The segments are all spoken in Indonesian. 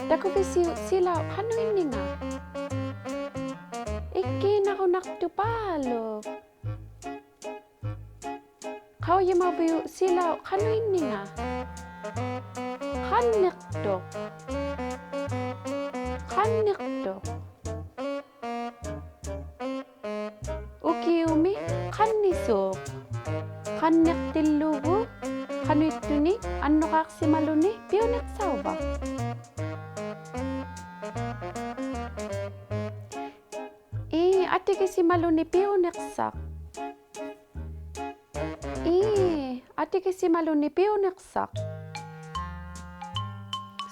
Dako sila hanuin ni nga. Ikke nako naktupalo. Kau yamabu sila hanuin ni nga. Hanekdok. Hanekdok. Ukiumi kanisok. Kanek tilugu. Kanuituni anno kaksimaluni pionek sauba. Ati kasi maluni pionek sak. Ati kasi maluni pionek sak.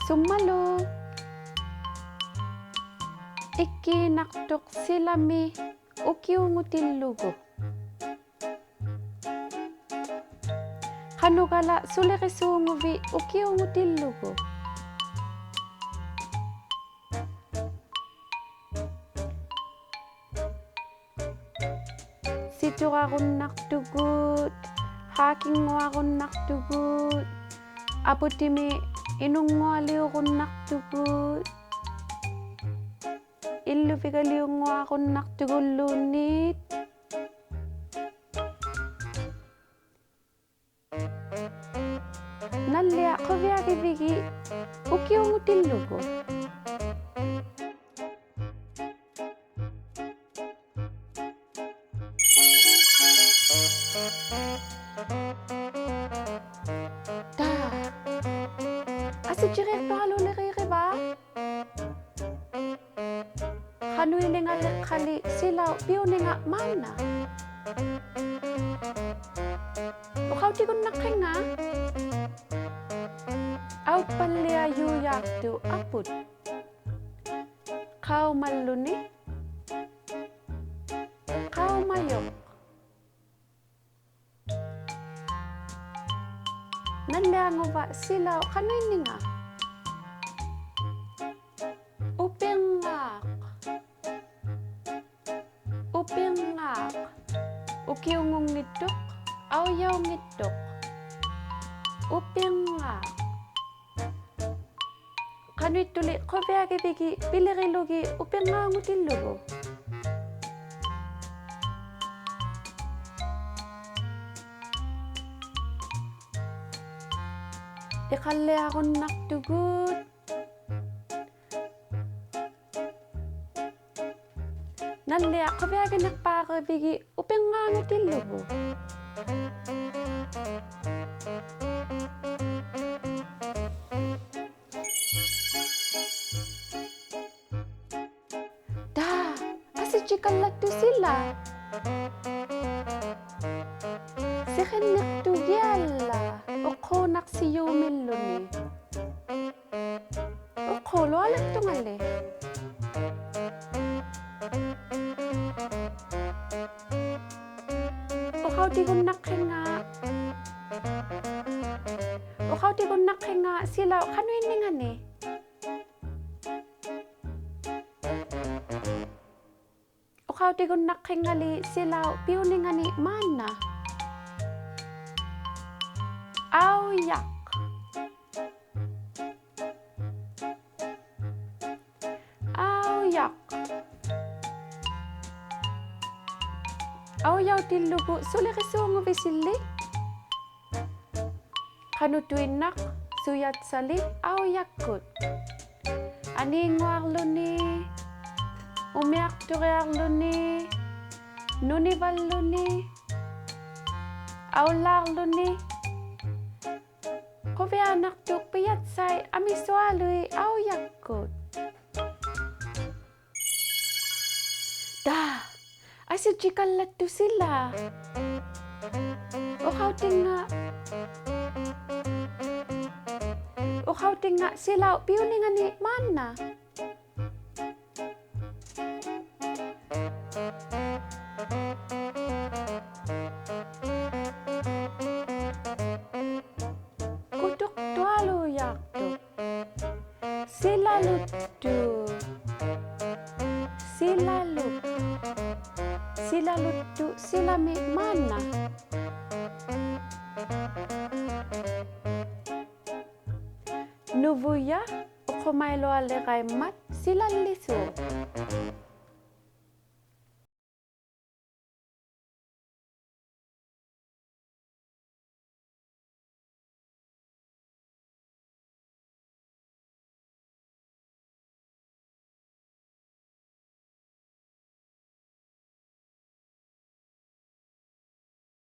Sumalo. Iki naktok silami ukiungutillugu. Kanugala sulekisunguvi ukiungutillugu. Siturakun naktugut. Hakingwakun naktugut. Aputimi inungwaliukun naktugut. Illupikaliungwakun naktugulunit. Nalia koviakivigi ukiungutillugu. Asijirek pahaluliriri ba? Kanuininga lekali silaw pioninga mana. Ukau tikun nakenga. Au palia yuyaktu aput. Kau maluni. Kau mayok. Nandianguva silaw kanuininga. Upingak. Upingak. Ukiungong ngitok. Auyaw ngitok. Upingak. Kanuituli koviakivigi pilirilugi upingangutillugu. Ikalle akon naktugut. Nalle koviagi nakpakivigi upingangutillugu. Chikalat tu sila. Sikinik tu yalla. Ukonak si yumiluni. Ukolo alat tu ngale. Ukaw di ko nakinga. Ukaw di ko nakinga sila. Kano yun nga ni? Ukaw di ko nakingali sila piuning nga ni mana. Auyak. Auyak. Auyaw tilugo suli kisungo visili. Kanutuinak suyat sali auyakut. Aning warluni. Umiak turerluni. Nunivalluni. Aularluni. Kovianak tuk piyat say amiswalui auyakut. Dah. Asyik jikalat tu sila. Ukaw tinga sila piuningan ni mana. Kutuk tualu yaktu. Sila lutu. Sila lutu. Sila lutu, sila mi mana. 누구야? 오코마일로 알레가임맛 실랄리수.